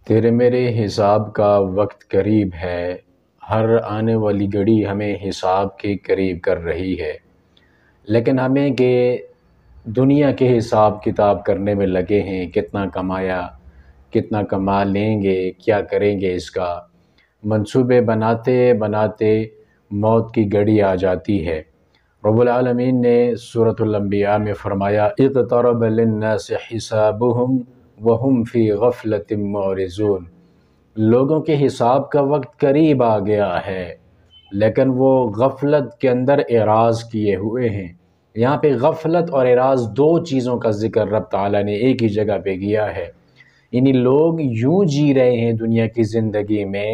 تیرے میرے حساب کا وقت قریب ہے، ہر آنے والی گھڑی ہمیں حساب کے قریب کر رہی ہے، لیکن ہمیں کہ دنیا کے حساب کتاب کرنے میں لگے ہیں، کتنا کمایا، کتنا کما لیں گے، کیا کریں گے، اس کا منصوبے بناتے بناتے موت کی گھڑی آ جاتی ہے۔ رب العالمین نے سورۃ الانبیاء میں فرمایا اقترب للناس حسابهم وهم فی غفلۃ معرضون، لوگوں کے حساب کا وقت قریب آ گیا ہے لیکن وہ غفلت کے اندر اعراض کیے ہوئے ہیں۔ یہاں پہ غفلت اور اعراض دو چیزوں کا ذکر رب تعالیٰ نے ایک ہی جگہ پہ کیا ہے۔ یعنی لوگ یوں جی رہے ہیں دنیا کی زندگی میں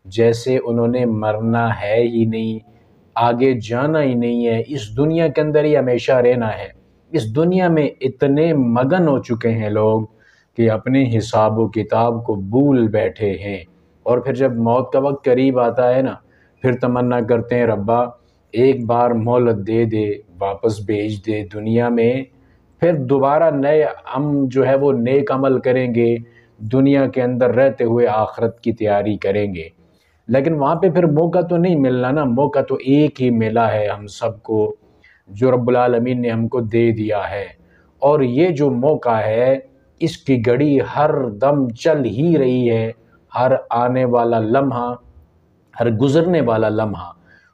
جیسے انہوں نے مرنا ہے ہی نہیں، آگے جانا ہی نہیں ہے، اس دنیا کے اندر ہی ہمیشہ رہنا ہے۔ اس دنیا میں اتنے مگن ہو چکے ہیں لوگ کہ اپنے حساب و کتاب کو بھول بیٹھے ہیں، اور پھر جب موت کا وقت قریب آتا ہے نا، پھر تمنا کرتے ہیں ربا ایک بار مہلت دے دے، واپس بھیج دے دنیا میں، پھر دوبارہ نئے ہم جو ہے وہ نیک عمل کریں گے، دنیا کے اندر رہتے ہوئے آخرت کی تیاری کریں گے۔ لیکن وہاں پہ پھر موقع تو نہیں ملنا نا، موقع تو ایک ہی ملا ہے ہم سب کو، جو رب العالمین نے ہم کو دے دیا ہے، اور یہ جو موقع ہے اس کی گھڑی ہر دم چل ہی رہی ہے۔ ہر آنے والا لمحہ، ہر گزرنے والا لمحہ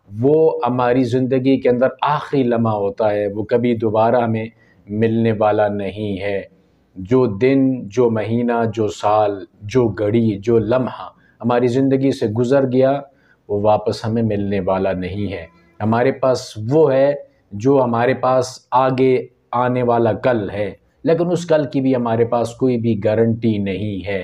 وہ ہماری زندگی کے اندر آخری لمحہ ہوتا ہے، وہ کبھی دوبارہ ہمیں ملنے والا نہیں ہے۔ جو دن، جو مہینہ، جو سال، جو گھڑی، جو لمحہ ہماری زندگی سے گزر گیا وہ واپس ہمیں ملنے والا نہیں ہے۔ ہمارے پاس وہ ہے جو ہمارے پاس آگے آنے والا کل ہے، لیکن اس کل کی بھی ہمارے پاس کوئی بھی گارنٹی نہیں ہے۔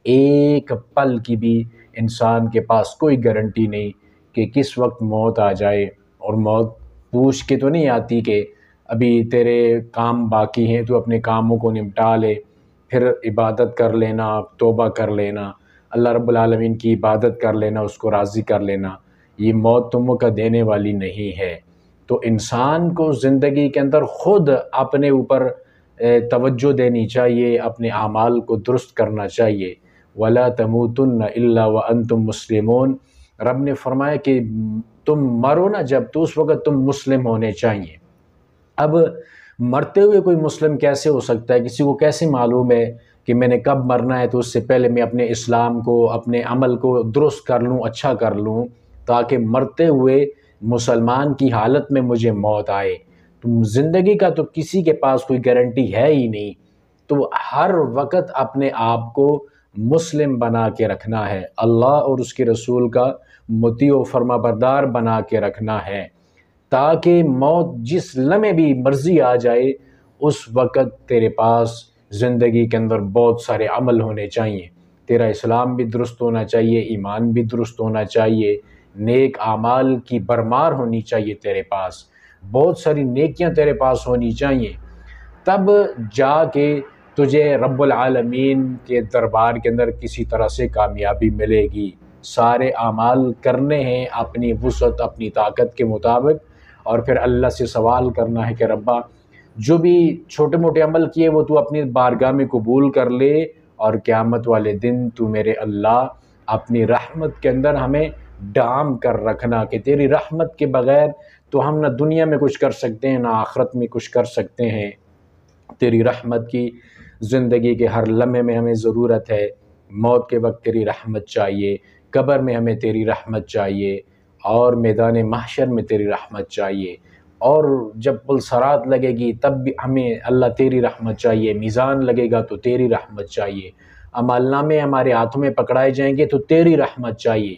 ایک پل کی بھی انسان کے پاس کوئی گارنٹی نہیں کہ کس وقت موت آ جائے، اور موت پوچھ کے تو نہیں آتی کہ ابھی تیرے کام باقی ہیں تو اپنے کاموں کو نمٹا لے، پھر عبادت کر لینا، توبہ کر لینا، اللہ رب العالمین کی عبادت کر لینا، اس کو راضی کر لینا۔ یہ موت تو موقع دینے والی نہیں ہے۔ تو انسان کو زندگی کے اندر خود اپنے اوپر توجہ دینی چاہیے، اپنے اعمال کو درست کرنا چاہیے۔ وَلَا تَمُوتُنَّ إِلَّا وَأَنْتُمْ مُسْلِمُونَ، رب نے فرمایا کہ تم مرو نا جب، تو اس وقت تم مسلم ہونے چاہیے۔ اب مرتے ہوئے کوئی مسلم کیسے ہو سکتا ہے؟ کسی کو کیسے معلوم ہے کہ میں نے کب مرنا ہے؟ تو اس سے پہلے میں اپنے اسلام کو، اپنے عمل کو درست کر لوں، اچھا کر لوں، تاکہ مرتے ہوئے مسلمان کی حالت میں مجھے موت آئے۔ تو زندگی کا تو کسی کے پاس کوئی گارنٹی ہے ہی نہیں، تو ہر وقت اپنے آپ کو مسلم بنا کے رکھنا ہے، اللہ اور اس کے رسول کا مطیع و فرما بردار بنا کے رکھنا ہے، تاکہ موت جس لمحے بھی مرضی آ جائے اس وقت تیرے پاس زندگی کے اندر بہت سارے عمل ہونے چاہیے، تیرا اسلام بھی درست ہونا چاہیے، ایمان بھی درست ہونا چاہیے، نیک اعمال کی بھرمار ہونی چاہیے، تیرے پاس بہت ساری نیکیاں تیرے پاس ہونی چاہیے، تب جا کے تجھے رب العالمین کے دربار کے اندر کسی طرح سے کامیابی ملے گی۔ سارے اعمال کرنے ہیں اپنی وسعت، اپنی طاقت کے مطابق، اور پھر اللہ سے سوال کرنا ہے کہ ربا جو بھی چھوٹے موٹے عمل کیے وہ تو اپنی بارگاہ میں قبول کر لے، اور قیامت والے دن تو میرے اللہ اپنی رحمت کے اندر ہمیں ڈھانپ کر رکھنا، کہ تیری رحمت کے بغیر تو ہم نہ دنیا میں کچھ کر سکتے ہیں نہ آخرت میں کچھ کر سکتے ہیں۔ تیری رحمت کی زندگی کے ہر لمحے میں ہمیں ضرورت ہے، موت کے وقت تیری رحمت چاہیے، قبر میں ہمیں تیری رحمت چاہیے، اور میدان محشر میں تیری رحمت چاہیے، اور جب پل صراط لگے گی تب بھی ہمیں اللہ تیری رحمت چاہیے، میزان لگے گا تو تیری رحمت چاہیے، اعمال نامے ہمارے ہاتھوں میں پکڑائے جائیں گے تو تیری رحمت چاہیے۔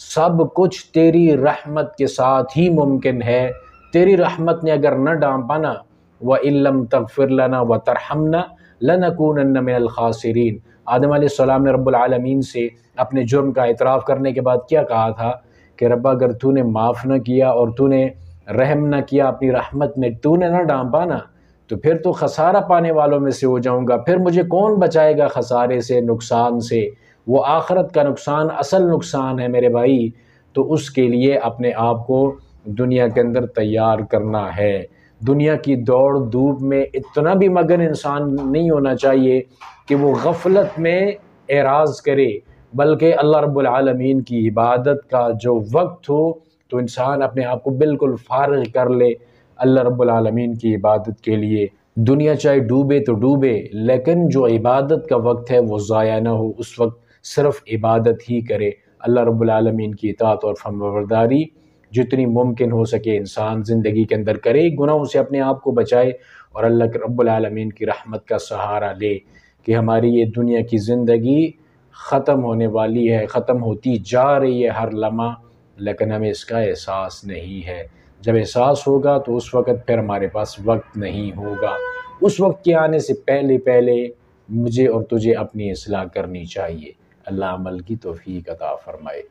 سب کچھ تیری رحمت کے ساتھ ہی ممکن ہے۔ تیری رحمت نے اگر نہ ڈانپا نا، وَإِن لَّمْ تَغْفِرْ لَنَا وَتَرْحَمْنَا لَنَكُونَنَّ مِنَ الْخَاسِرِينَ۔ آدم علیہ السلام نے رب العالمین سے اپنے جرم کا اعتراف کرنے کے بعد کیا کہا تھا کہ ربا اگر تو نے معاف نہ کیا اور تو نے رحم نہ کیا، اپنی رحمت میں تو نے نہ ڈانپا نا، تو پھر تو خسارہ پانے والوں میں سے ہو جاؤں گا، پھر مجھے کون بچائے گا خسارے سے، نقصان سے؟ وہ آخرت کا نقصان اصل نقصان ہے میرے بھائی۔ تو اس کے لیے اپنے آپ کو دنیا کے اندر تیار کرنا ہے۔ دنیا کی دوڑ دھوپ میں اتنا بھی مگن انسان نہیں ہونا چاہیے کہ وہ غفلت میں اعراض کرے، بلکہ اللہ رب العالمین کی عبادت کا جو وقت ہو تو انسان اپنے آپ کو بالکل فارغ کر لے اللہ رب العالمین کی عبادت کے لیے۔ دنیا چاہے ڈوبے تو ڈوبے، لیکن جو عبادت کا وقت ہے وہ ضائع نہ ہو، اس وقت صرف عبادت ہی کرے، اللہ رب العالمین کی اطاعت اور فرمانبرداری جتنی ممکن ہو سکے انسان زندگی کے اندر کرے، گناہوں سے اپنے آپ کو بچائے اور اللہ رب العالمین کی رحمت کا سہارا لے کہ ہماری یہ دنیا کی زندگی ختم ہونے والی ہے، ختم ہوتی جا رہی ہے ہر لمحہ، لیکن ہمیں اس کا احساس نہیں ہے۔ جب احساس ہوگا تو اس وقت پھر ہمارے پاس وقت نہیں ہوگا۔ اس وقت کے آنے سے پہلے پہلے مجھے اور تجھے اپنی اصلاح کرنی چاہیے۔ اللہ عمل کی توفیق عطا فرمائے۔